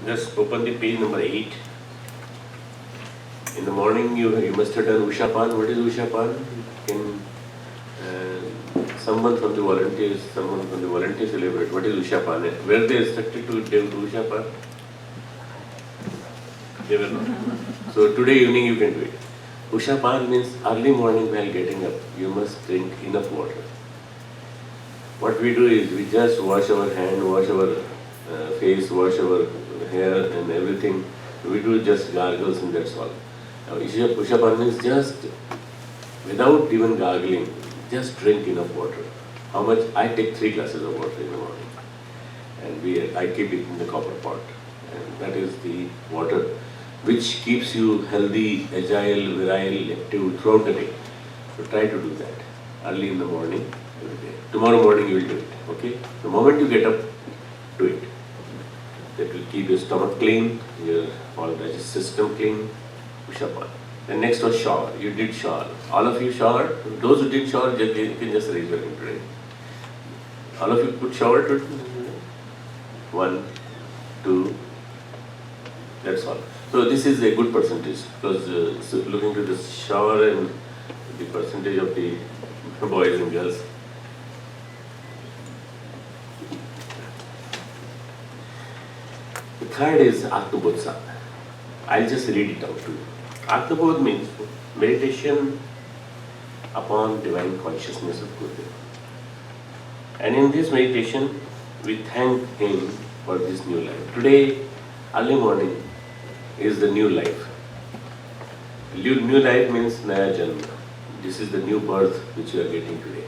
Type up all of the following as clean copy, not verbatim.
Just open the page number 8. In the morning, you must have done Ushapan. What is Ushapan? Can someone from the volunteers elaborate? What is Ushapan? Were they instructed to do Ushapan? They were not. So today evening you can do it. Ushapan means early morning while getting up, you must drink enough water. What we do is we just wash our hand, wash our face, wash our hair and everything. We do just gargles and that's all. Ushapan means just without even gargling, just drink enough water. How much? I take 3 glasses of water in the morning, and I keep it in the copper pot, and that is the water which keeps you healthy, agile, virile, active throughout the day. So try to do that early in the morning every day. Tomorrow morning you will do it. Okay? The moment you get up, do it. That will keep your stomach clean, your all digestive system clean. Ushapan. Then next was shower. You did shower. All of you showered. Those who did shower, you can just raise your hand today. All of you put shower to 1, 2. That's all. So this is a good percentage because so looking to the shower and the percentage of the boys and girls. The third is Atmabodh. I'll just read it out to you. Atmabodh means meditation upon divine consciousness of Gurudev. And in this meditation, we thank him for this new life. Today, early morning is the new life. New life means Naya Janma. This is the new birth which you are getting today.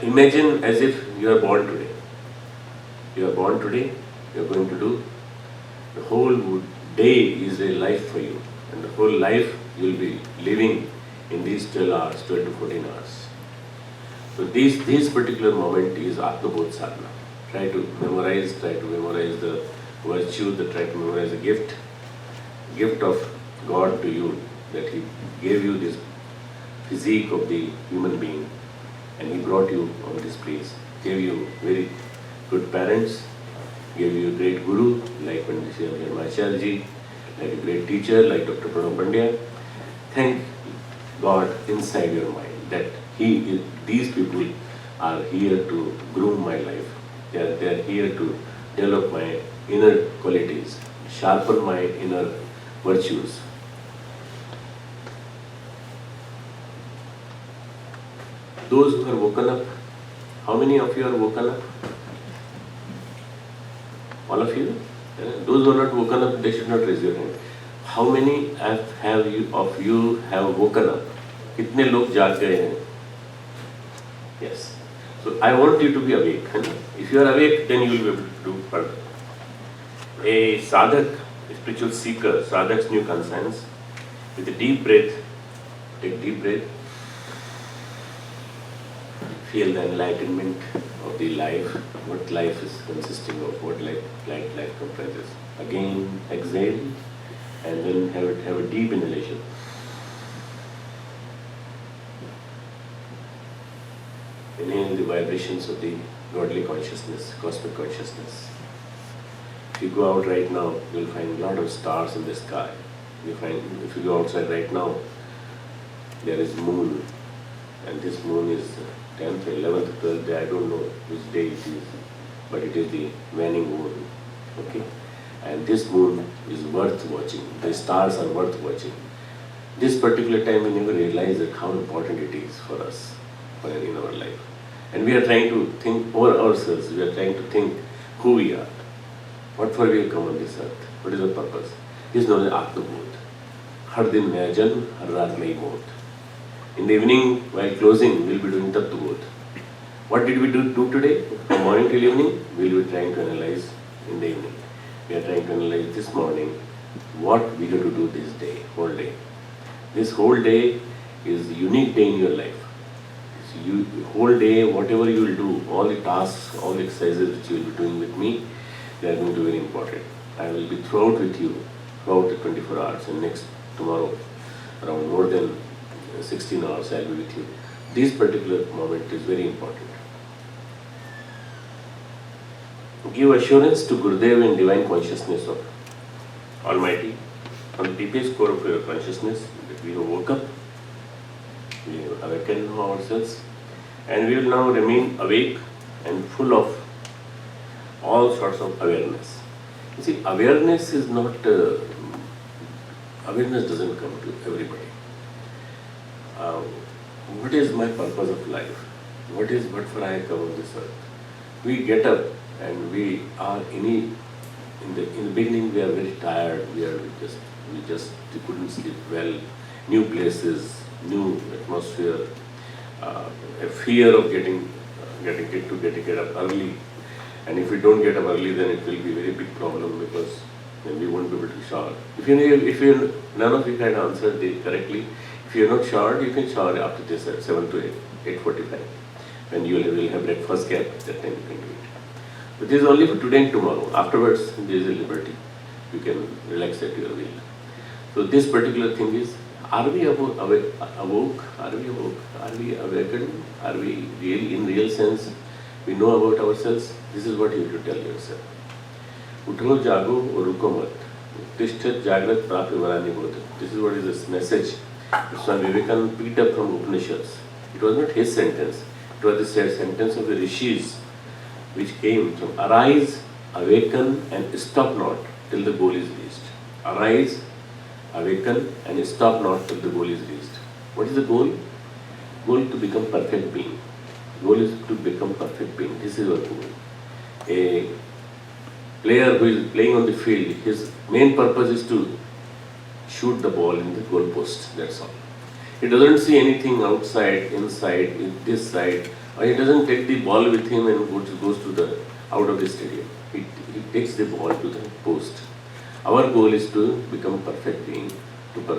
Imagine as if you are born today. You are born today, you are going to do. The whole day is a life for you. And the whole life you will be living in these 12 hours, 12 to 14 hours. So this particular moment is Atmabodh sadhana. Try to memorize the virtue, try to memorize the gift of God to you, that He gave you this physique of the human being and He brought you on this place, gave you very good parents, gave you a great guru like Pandit Sri Ji, like a great teacher like Dr. Pranab Pandya. Thank God inside your mind that these people are here to groom my life. They are here to develop my inner qualities, sharpen my inner virtues. Those who are woken up, how many of you are woken up? All of you? Those who are not woken up, they should not raise your hand. How many of you have woken up? कितने लोग जाग गए हैं? Yes. So I want you to be awake. If you are awake, then you will be able to do further. A sadhak, a spiritual seeker, sadhak's new conscience, with a deep breath, take deep breath, feel the enlightenment of the life, what life is consisting of, what life comprises. Again, exhale, and then have a deep inhalation. Inhale the vibrations of the godly consciousness, cosmic consciousness. If you go out right now, you will find a lot of stars in the sky. If you go outside right now, there is moon, and this moon is 10th, 11th, 12th day, I don't know which day it is, but it is the waning moon. Okay? And this moon is worth watching. The stars are worth watching. This particular time we never realize that how important it is for us in our life. And we are trying to think over ourselves. We are trying to think who we are. What for we have come on this earth? What is our purpose? This is known as Atmabodh. Har din naya janm, har raat nayi maut. In the evening, while closing, we will be doing Tattva-bodh. What did we do today? From morning till evening, we will be trying to analyze in the evening. We are trying to analyze this morning what we have to do this day, whole day. This whole day is a unique day in your life. Whole day, whatever you will do, all the tasks, all the exercises which you will be doing with me, they are going to be very important. I will be throughout with you, throughout the 24 hours, and tomorrow, around more than 16 hours I will be with you. This particular moment is very important. give assurance to Gurudev and divine consciousness of Almighty on the deepest core of your consciousness that we have woke up, we have awakened ourselves, and we will now remain awake and full of all sorts of awareness. You see, awareness is not, awareness doesn't come to everybody. What is my purpose of life? What for I come on this earth? We get up and we are in the beginning we are very tired. We couldn't sleep well. New places, new atmosphere, a fear of getting up early. And if we don't get up early, then it will be a very big problem because then we won't be able to shower. None of you can answer correctly. If you are not showered, you can shower after this at 7 to 8:45. When you will have breakfast gap, at that time you can do it. But this is only for today and tomorrow. Afterwards, there is a liberty. You can relax at your will. So this particular thing is, are we awoke? Are we awoke? Are we awakened? Are we really, in real sense, we know about ourselves? This is what you have to tell yourself. Utho jago or ruko mat. Tishtat jagrat prapti varani bodha. This is what is this message that Swami Vivekananda picked up from Upanishads. It was not his sentence. It was the sentence of the rishis, which came from arise, awaken, and stop not till the goal is reached. Arise, awaken, and stop not till the goal is reached. What is the goal? Goal to become perfect being. Goal is to become perfect being. This is our goal. A player who is playing on the field, his main purpose is to shoot the ball in the goal post. That's all. He doesn't see anything outside, inside, this side, or he doesn't take the ball with him and goes to the out of the stadium. He takes the ball to the post. Our goal is to become perfect being, become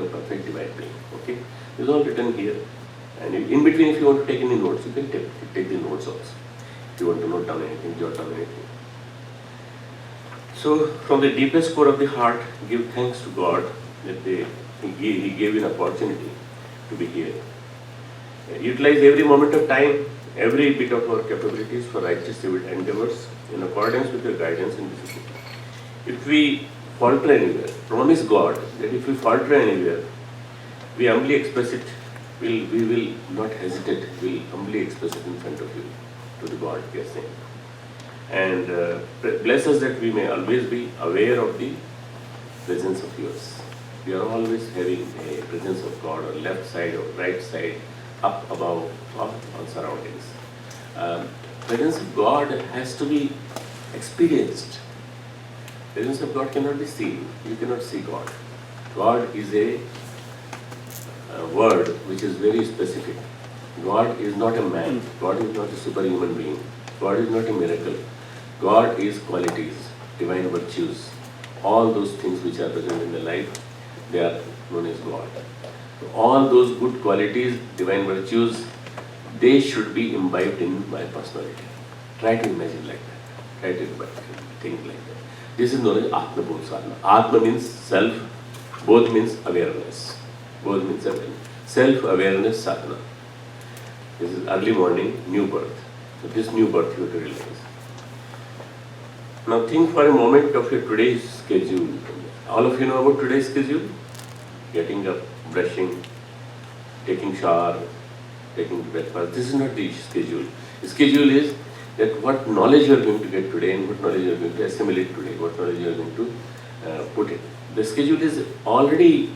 perfect divine being. Okay, this is all written here. And in between, if you want to take any notes, you can take the notes also. If you want to note down anything, jot down anything. So, from the deepest core of the heart, give thanks to God that He gave you an opportunity to be here. Utilize every moment of time, every bit of our capabilities for righteous endeavors in accordance with your guidance and discipline. If we falter anywhere, promise God that if we falter anywhere, we humbly express it. We will not hesitate. We will humbly express it in front of you, to the God we are saying. And bless us that we may always be aware of the presence of yours. We are always having a presence of God on left side or right side, up, above, or on surroundings. Presence of God has to be experienced. Presence of God cannot be seen. You cannot see God. God is a word which is very specific. God is not a man. God is not a superhuman being. God is not a miracle. God is qualities, divine virtues. All those things which are present in the life, they are known as God. So all those good qualities, divine virtues, they should be imbibed in my personality. Try to imagine like that. Try to think like that. This is known as Atma Bodh Sadhana. Atma means self, Bodh means awareness. Bodh means awareness. Self-awareness sadhana. This is early morning, new birth. So this new birth you have to realize. Now think for a moment of your today's schedule. All of you know about today's schedule? Getting up, brushing, taking shower, taking breakfast. This is not the schedule. The schedule is that what knowledge you are going to get today and what knowledge you are going to assimilate today, what knowledge you are going to put in. The schedule is already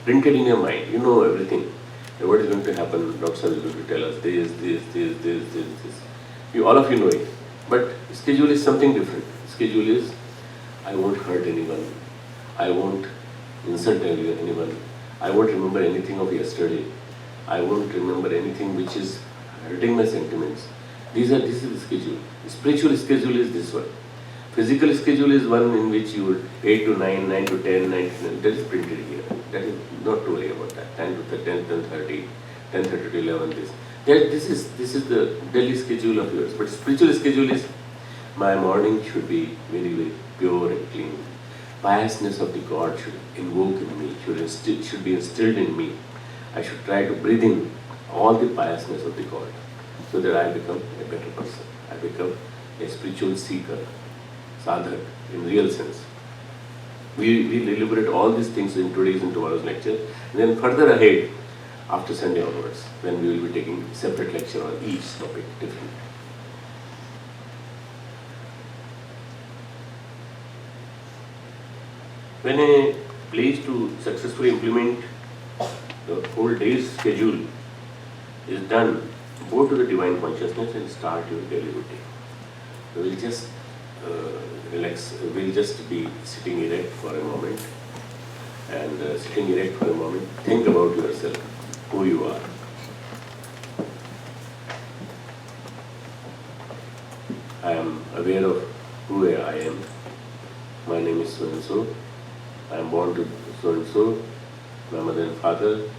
printed in your mind. You know everything. What is going to happen? Doctor is going to tell us this. All of you know it. But schedule is something different. Schedule is, I won't hurt anyone. I won't insult anyone. I won't remember anything of yesterday. I won't remember anything which is hurting my sentiments. This is the schedule. The spiritual schedule is this one. Physical schedule is one in which you would 8 to 9, 9 to 10, 9 to 10. That is printed here. That is not to worry about that. 10 to 10, 10:30, 10:30 to 11. This is the daily schedule of yours. But spiritual schedule is my morning should be very, very pure and clean. Piousness of the God should invoke in me, should be instilled in me. I should try to breathe in all the piousness of the God so that I become a better person. I become a spiritual seeker, sadhak in real sense. We deliberate all these things in today's and tomorrow's lecture. And then further ahead, after Sunday onwards, when we will be taking separate lecture on each topic different. When a place to successfully implement the whole day's schedule is done, go to the divine consciousness and start your daily routine. We will just relax, we'll just be sitting erect for a moment, and sitting erect for a moment, think about yourself, who you are. I am aware of who I am. My name is so-and-so. I am born to so-and-so, my mother and father,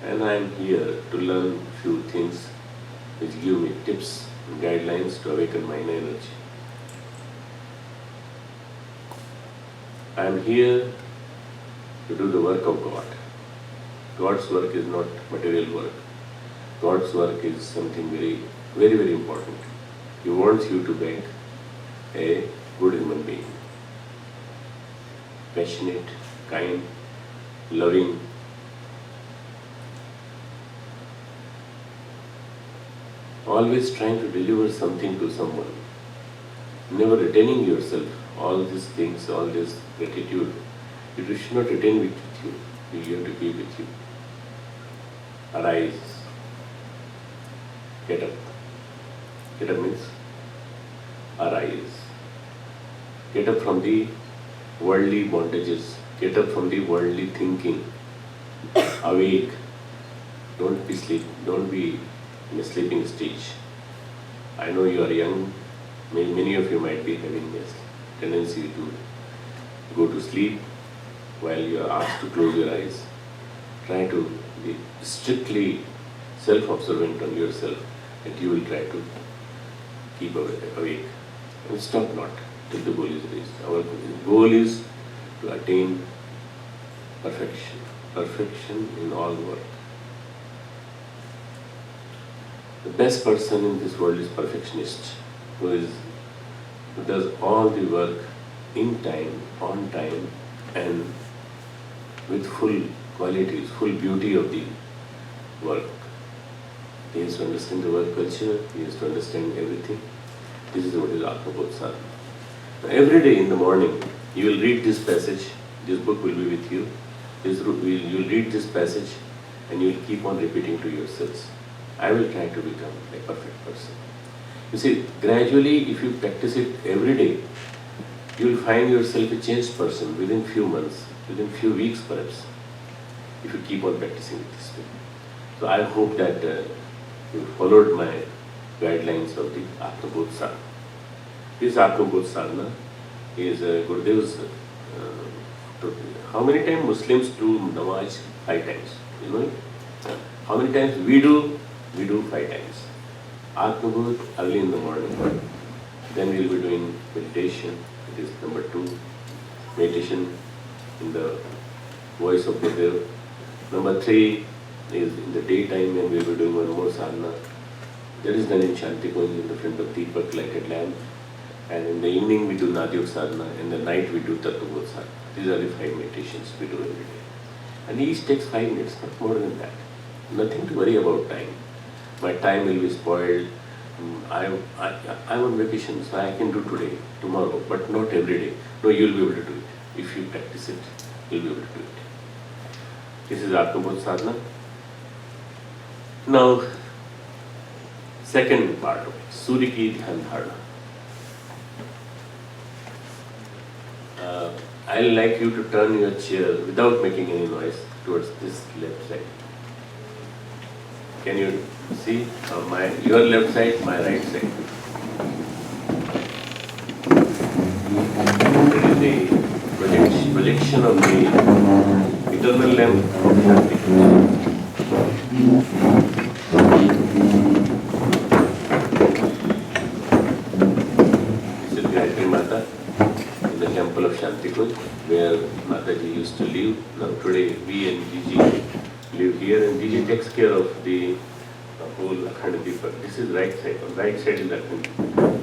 and I am here to learn few things which give me tips and guidelines to awaken my inner energy. I am here to do the work of God. God's work is not material work. God's work is something very, very, very important. He wants you to make a good human being. Passionate, kind, loving. Always trying to deliver something to someone. Never retaining yourself. All these things, all this gratitude, you should not retain it with you. You have to keep with you. Arise. Get up. Get up means arise. Get up from the worldly bondages. Get up from the worldly thinking. Awake. Don't be sleep. Don't be in a sleeping stage. I know you are young. Many of you might be having this tendency to go to sleep while you are asked to close your eyes. Try to be strictly self-observant on yourself, and you will try to keep awake. And stop not till the goal is reached. Our goal is to attain perfection. Perfection in all work. The best person in this world is perfectionist, who does all the work in time, on time, and with full qualities, full beauty of the work. He has to understand the work culture, he has to understand everything. This is what is Atmabodh Sadhana. Every day in the morning, you will read this passage, this book will be with you, you will read this passage, and you will keep on repeating to yourselves, I will try to become a perfect person. You see, gradually, if you practice it every day, you will find yourself a changed person within few months, within few weeks perhaps, if you keep on practicing it this way. So I hope that you followed my guidelines of the Atmabodh Sadhana. This Atmabodh Sadhana is Gurudev's. How many times Muslims do namaz? 5 times. You know it? How many times we do? We do 5 times. Atmabodh early in the morning. Then we will be doing meditation. It is number 2. Meditation in the voice of Gurudev. Number 3 is in the daytime when we will be doing one more sadhana. That is done in Shanti Kunj in the front of Deepak lighted lamp. And in the evening we do Nadyog sadhana. In the night we do Tattvabodh sadhana. These are the 5 meditations we do every day. And each takes 5 minutes, not more than that. Nothing to worry about time. My time will be spoiled. I'm on vacation, so I can do today, tomorrow, but not every day. No, you'll be able to do it. If you practice it, you'll be able to do it. This is Atmabodh Sadhana. Now, second part of it, Surya Ki Dhyan Dharana. I'll like you to turn your chair without making any noise towards this left side. Can you see your left side, my right side? That is the projection of the eternal lamp of Shanti. This is Gayatri Mata in the temple of Shanti Kunj, where Mataji used to live. Now today we and Gigi live here, and Gigi takes care of the whole Akhand Deepak. This is right side. On right side is Akhand Deepak.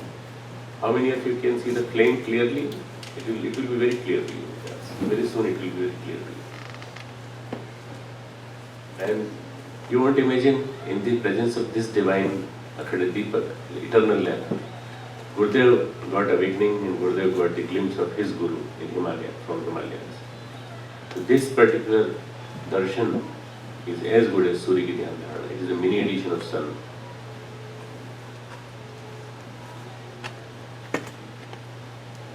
How many of you can see the flame clearly? It will be very clear to you. Yes. Very soon it will be very clear to you. And you won't imagine in the presence of this divine Akhanda Deepak, eternal lamp, Gurudev got awakening and Gurudev got the glimpse of his Guru in Himalaya, from Himalayas. So this particular darshan is as good as Surya Ki Dhyan Dharana. It is a mini edition of sun.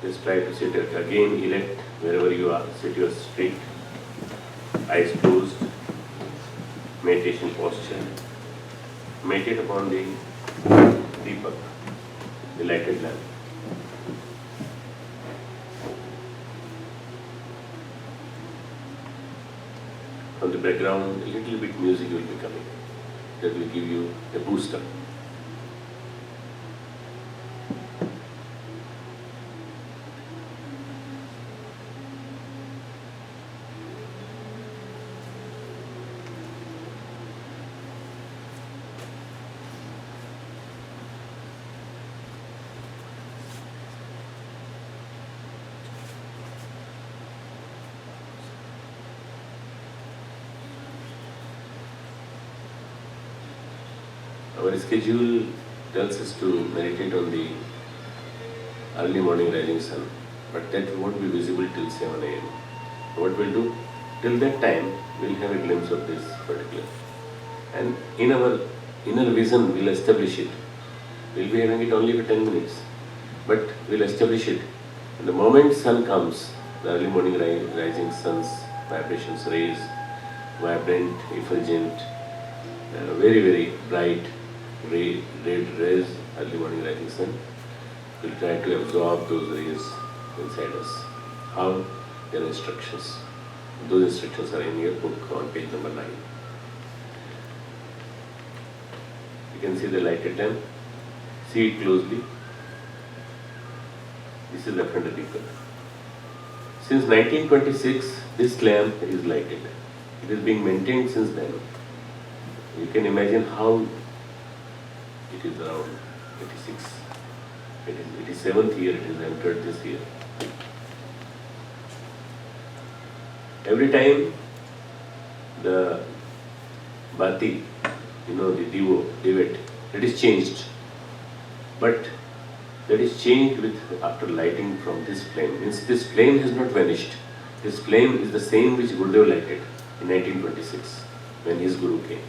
Just try to sit again erect wherever you are. Sit your straight, eyes closed, meditation posture. Meditate upon the Deepak, the lighted lamp. From the background, a little bit music will be coming. That will give you a boost up. Our schedule tells us to meditate on the early morning rising sun, but that won't be visible till 7 a.m. What we'll do, till that time, we'll have a glimpse of this particular. And in our inner vision, we'll establish it. We'll be having it only for 10 minutes, but we'll establish it. And the moment sun comes, the early morning rising sun's vibrations, rays, vibrant, effulgent, very, very bright, red rays, early morning rising sun, will try to absorb those rays inside us. How? There are instructions. Those instructions are in your book on page number 9. You can see the lighted lamp. See it closely. This is Akhanda Deepak. Since 1926, this lamp is lighted. It is being maintained since then. You can imagine how it is around 86. It is 7th year, it is entered this year. Every time the bati, the devet, it is changed. But that is changed after lighting from this flame. Means this flame has not vanished. This flame is the same which Gurudev lighted in 1926 when his Guru came.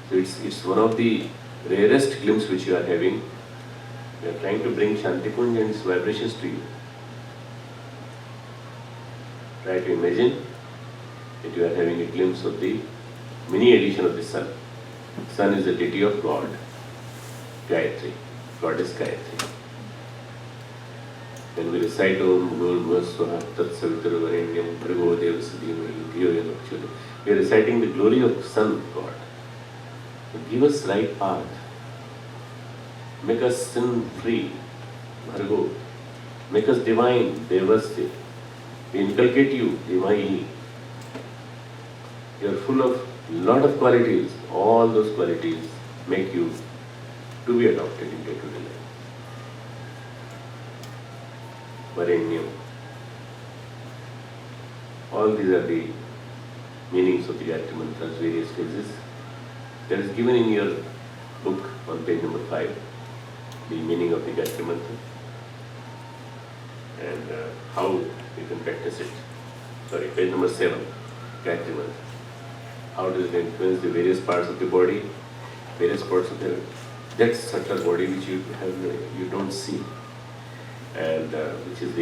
So it's one of the rarest glimpse which you are having. We are trying to bring Shantikunj and its vibrations to you. Try to imagine that you are having a glimpse of the mini edition of the sun. Sun is the deity of God, Gayatri, goddess Gayatri. When we recite Om Bhurbhuva Swaha Tat Savitarvarenyam Bhargo Devasya Dhimahi Dhiyo Yo Nah Prachodayate, we are reciting the glory of sun, God. Give us right path. Make us sin-free, Bhargo. Make us divine, Devasya. We inculcate you, Dhimahi. You are full of lot of qualities. All those qualities make you to be adopted in day-to-day life. Varenyam. All these are the meanings of the Gayatri Mantras, various phases. That is given in your book on page number 5, the meaning of the Gayatri Mantra and how you can practice it. Sorry, page number 7, Gayatri Mantra. How does it influence the various parts of the body, various parts of that subtle body which you don't see, and which is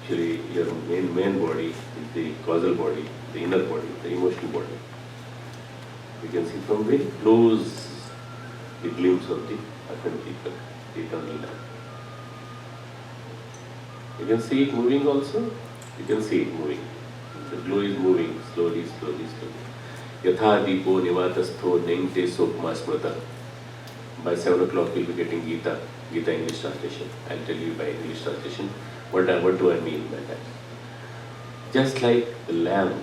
actually your main body is the causal body, the inner body, the emotional body. You can see from very close the glimpse of the Akhanda Deepak, the eternal lamp. You can see it moving also. You can see it moving. The glow is moving slowly. Yatha Deepo Nivatastho Nengte Sopma Smrata. By 7 o'clock you'll be getting Gita English translation. I'll tell you by English translation what do I mean by that. Just like the lamp,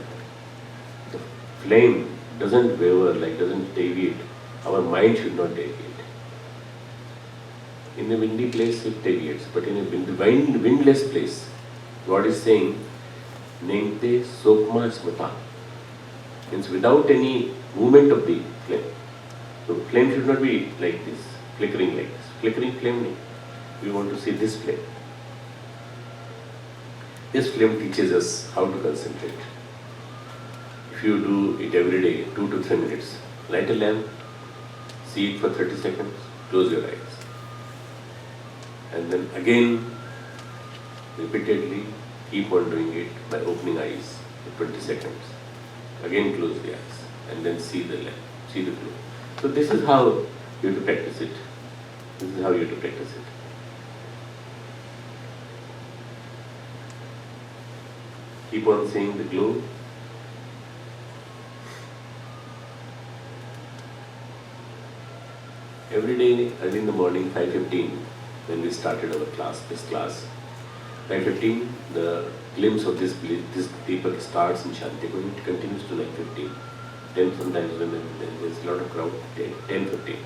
the flame doesn't waver, doesn't deviate. Our mind should not deviate. In a windy place, it take years, but in a windless place, God is saying, Nengte Sokma Smata, means without any movement of the flame. So flame should not be like this, flickering like this. Flickering flame, nahi. We want to see this flame. This flame teaches us how to concentrate. If you do it every day, 2 to 3 minutes, light a lamp, see it for 30 seconds, close your eyes. And then again, repeatedly, keep on doing it by opening eyes for 20 seconds. Again close the eyes and then see the lamp, see the flame. So this is how you have to practice it. This is how you have to practice it. Keep on seeing the glow. Every day, early in the morning, 5:15, when we started our class, this class, 5:15, the glimpse of this Deepak starts in Shantikund, it continues to 9:15. 10 sometimes when there's a lot of crowd, 10:15.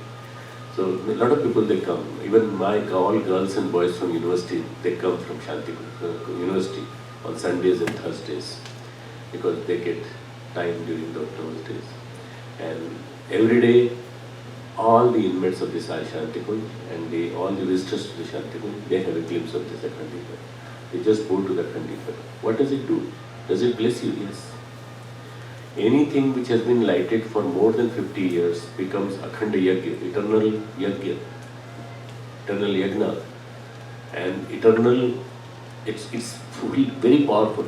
So a lot of people, they come. Even all girls and boys from university, they come from Shantikund University on Sundays and Thursdays because they get time during those days. And every day, all the inmates of this Shantikund and all the visitors to the Shantikund, they have a glimpse of this Akhandipa. They just go to the Akhandipa. What does it do? Does it bless you? Yes. Anything which has been lighted for more than 50 years becomes Akhanda Yajna, eternal Yajna, eternal Yajna. And eternal, it's very powerful.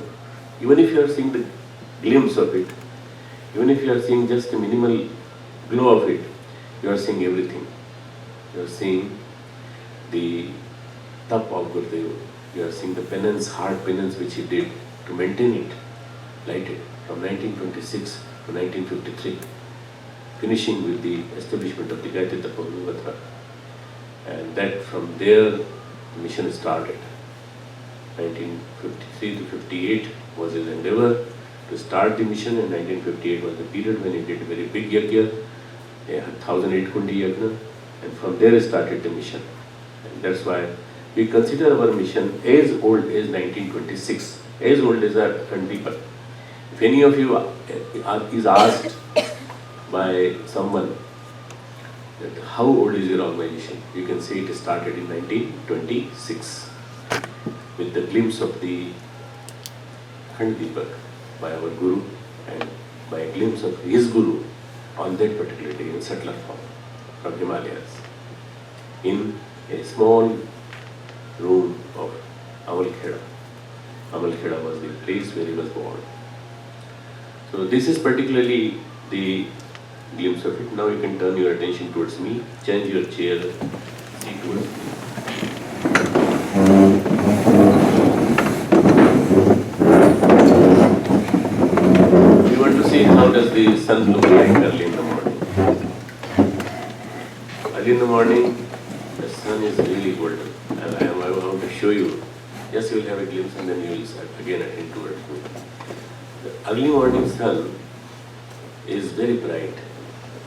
Even if you are seeing the glimpse of it, even if you are seeing just a minimal glow of it, you are seeing everything. You are seeing the tap of Gurudeva. You are seeing the penance, hard penance which he did to maintain it, lighted from 1926 to 1953, finishing with the establishment of the Gayatri Tapavatra. And that from there, the mission started. 1953 to 58 was his endeavor to start the mission, and 1958 was the period when he did a very big yajna, 1,008 Kundi Yajna, and from there started the mission. And that's why we consider our mission as old as 1926, as old as our Akhandipa. If any of you is asked by someone that how old is your organization, you can say it started in 1926 with the glimpse of the Akhandipa by our Guru and by a glimpse of his Guru on that particular day in subtler form from Himalayas in a small room of Amalkheda. Amalkheda was the place where he was born. So this is particularly the glimpse of it. Now you can turn your attention towards me, change your chair, see towards me. We want to see how does the sun look like early in the morning. Early in the morning, the sun is really golden. And I want to show you. Yes, you will have a glimpse and then you will again attend towards me. The early morning sun is very bright,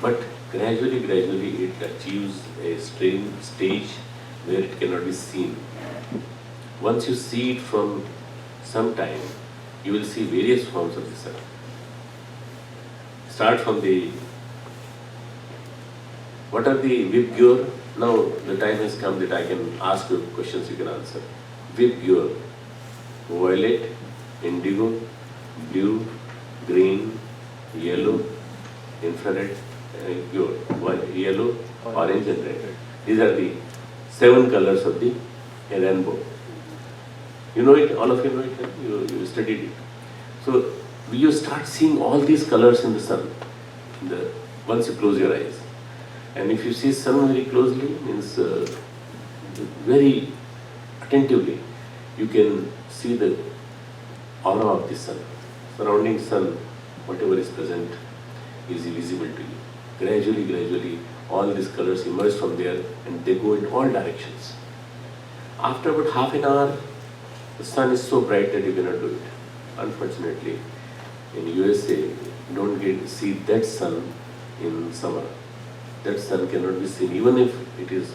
but gradually it achieves a stage where it cannot be seen. Once you see it from some time, you will see various forms of the sun. Start from what are the Vibgyor? Now the time has come that I can ask you questions you can answer. Vibgyor, violet, indigo, blue, green, yellow, infrared, yellow, orange and red. These are the 7 colors of the rainbow. You know it, all of you know it, you studied it. So you start seeing all these colors in the sun once you close your eyes. And if you see sun very closely, means very attentively, you can see the aura of the sun. Surrounding sun, whatever is present is visible to you. Gradually, all these colors emerge from there and they go in all directions. After about half an hour, the sun is so bright that you cannot do it. Unfortunately, in USA, you don't get to see that sun in summer. That sun cannot be seen, even if it is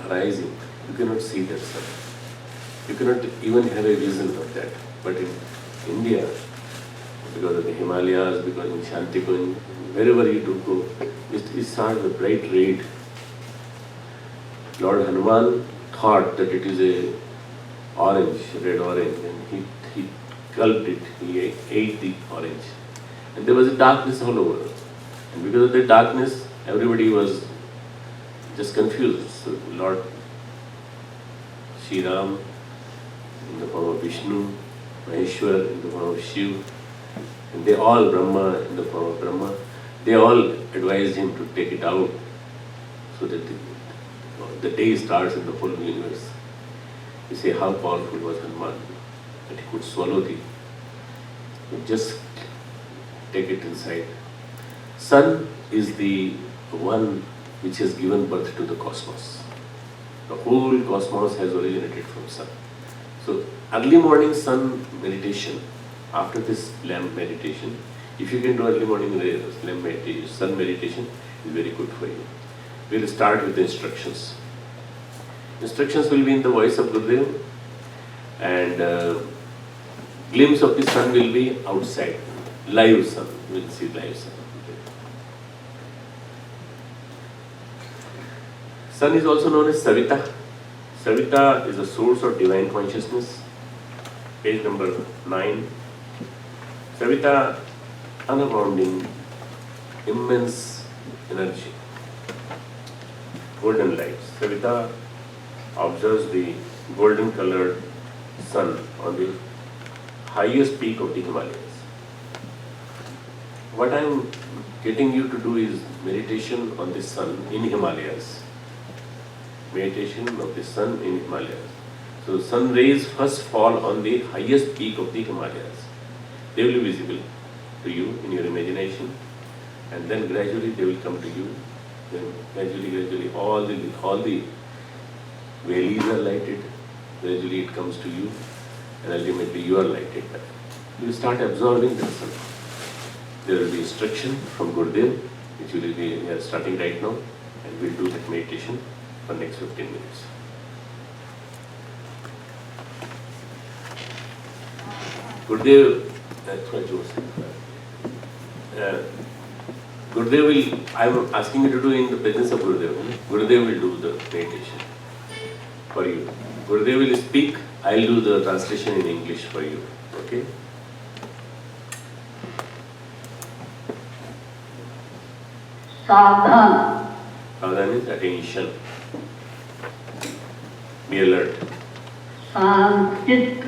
rising. you cannot see that sun. You cannot even have a vision of that. But in India, because of the Himalayas, because in Shantikun, wherever you do go, it starts a bright red. Lord Hanuman thought that it is a orange, red orange, and he gulped it, he ate the orange. And there was a darkness all over. And because of the darkness, everybody was just confused. So Lord Shri Ram, in the form of Vishnu, Maheshwar in the form of Shiv, and they all, Brahma in the form of Brahma, they all advised him to take it out so that the day starts in the whole universe. You say how powerful was Hanuman, that he could swallow the, just take it inside. Sun is the one which has given birth to the cosmos. The whole cosmos has originated from sun. So early morning sun meditation, after this lamp meditation, if you can do early morning lamp meditation, sun meditation is very good for you. We will start with the instructions. Instructions will be in the voice of Gurudev, and glimpse of the sun will be outside. Live sun, we will see live sun. Sun is also known as Savita. Savita is a source of divine consciousness. Page number 9. Savita, unabounding, immense energy, golden light. Savita observes the golden colored sun on the highest peak of the Himalayas. What I am getting you to do is meditation on the sun in Himalayas. Meditation of the sun in Himalayas. So sun rays first fall on the highest peak of the Himalayas. They will be visible to you in your imagination, and then gradually they will come to you. Then gradually all the valleys are lighted. Gradually it comes to you, and ultimately you are lighted. You will start absorbing the sun. There will be instruction from Gurudev, which will be starting right now, and we'll do that meditation for next 15 minutes. Gurudev, that's what you were saying. Gurudev will, I'm asking you to do in the presence of Gurudev. Gurudev will do the meditation for you. Gurudev will speak, I'll do the translation in English for you. Okay? Sadhan. Sadhan is attention. Be alert. Sanchit.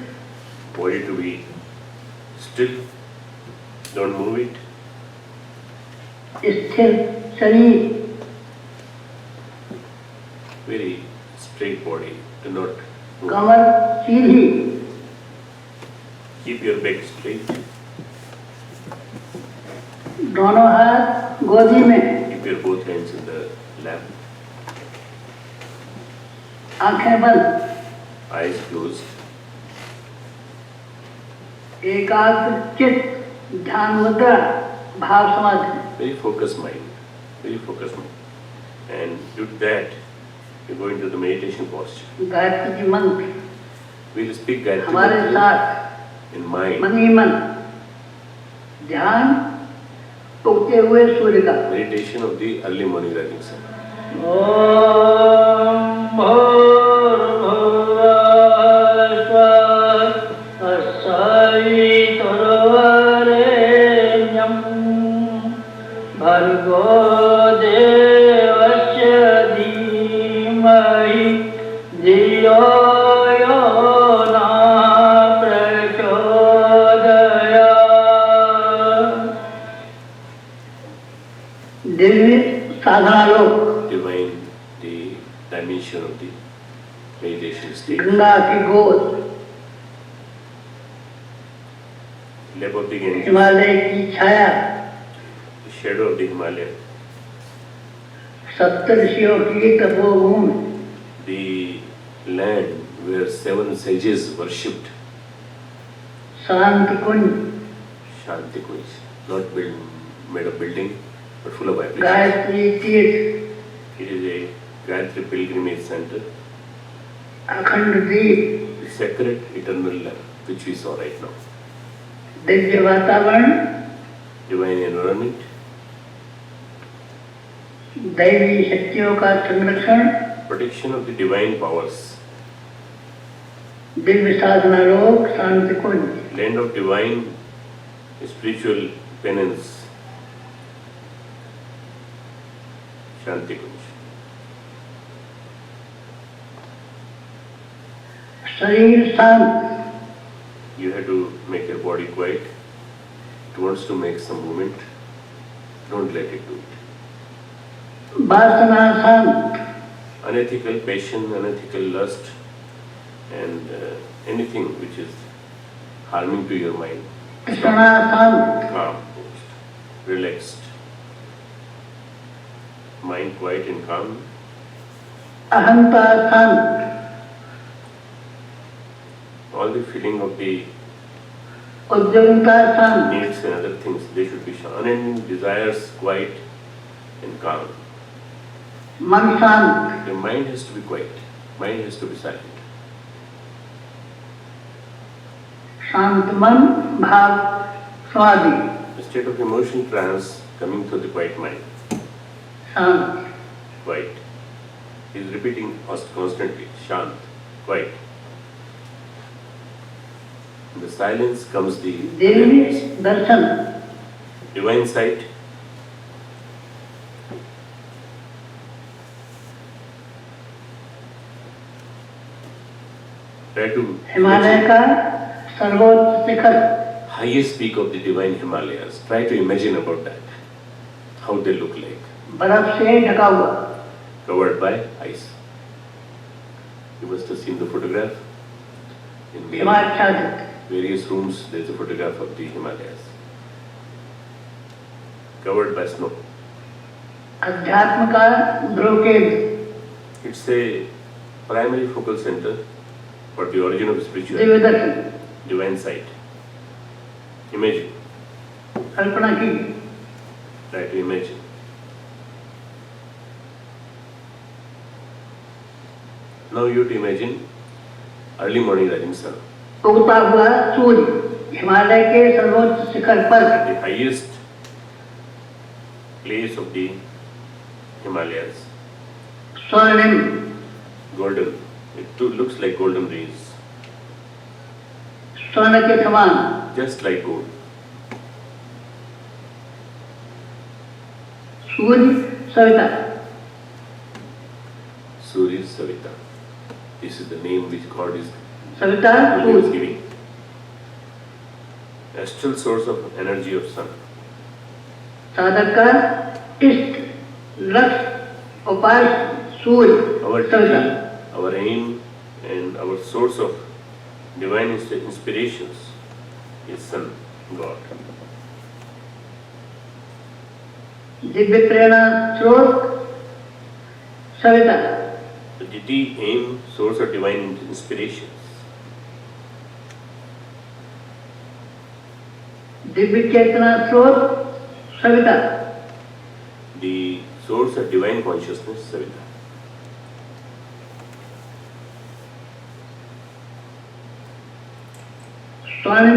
Body to be still. Don't move it. Sthir Sharir. Very straight body. Do not move. Kamar Seedhi. Keep your back straight. दोनों हाथ गोदी में. Keep your both hands in the lap. आंखें बंद. Eyes closed. एकाग्र चित्त ध्यान मुद्रा भाव समाधि. Very focused mind. Very focused mind. And due to that, you go into the meditation posture. Gayatri ji मंत्र We'll speak Gayatri हमारे Mantra साथ in mind. मन ही मन. ध्यान उगते हुए सूर्य का. Meditation of the early morning rising sun. ओम भर्गो देवस्य धीमहि धियो यो न प्रचोदयात्. दिव्य साधना लोक. Divine, the dimension of the meditation state. Ganga की गोद. Lap of the Ganges. Himalaya की छाया. The shadow of the Himalaya. सप्तऋषियों की तपोभूमि. The land where 7 sages worshipped. Shanti Kunj. Shanti Kunj. Not made of building, but full of vibrations. Gayatri तीर्थ. It is a Gayatri pilgrimage center. अखंड दीप, the sacred eternal lamp, which we saw right now, Divya वातावरण, divine environment, दैवी शक्तियों का संरक्षण, protection of the divine powers, Divya साधना लोक, शांति कुंज, land of divine spiritual penance, Shanti Kunj. शरीर शांत, You have to make your body quiet. It wants to make some movement. Don't let it do it. वासना शांत, Unethical passion, unethical lust, and anything which is harming to your mind. तृष्णा शांत, Calm, relaxed. Mind quiet and calm. अहंता शांत, All the feeling of the उद्यमता शांत, needs and other things, they should be unending desires quiet and calm. मन शांत, The mind has to be quiet. Mind has to be silent. शांत मन भाव स्वादि, The state of emotion trance coming through the quiet mind. शांत, Quiet. He is repeating constantly. Shant. Quiet. In the silence comes the Devi awareness. Darshan, Divine sight. Try to Himalaya का सर्वोच्च शिखर, highest peak of the divine Himalayas. Try to imagine about that. How they look like. बर्फ से ढका हुआ, Covered by ice. You must have seen the photograph. In the हिमाच्छादित, various rooms, there is a photograph of the Himalayas. Covered by snow. अध्यात्म का ध्रुव केंद्र, It's a primary focal center for the origin of Divya spirituality. Darshan, Divine sight. Imagine. कल्पना की, Try to imagine. Now you have to imagine early morning rising sun. उगता हुआ सूर्य हिमालय के सर्वोच्च शिखर पर, The highest place of the Himalayas. स्वर्णिम, Golden. It too looks like golden rays. स्वर्ण के समान, Just like gold. Surya Savita, Surya Savita. This is the name which God is Savita Surya, giving. Astral source of energy of sun. साधक का इष्ट लक्ष्य उपाय सूर्य Our Savita, duty, our aim, and our source of divine inspirations is sun, God. Divya प्रेरणा स्रोत Savita, The deity, aim, source of divine inspirations. Divya चेतना स्रोत Savita, The source of divine consciousness, Savita. स्वर्ण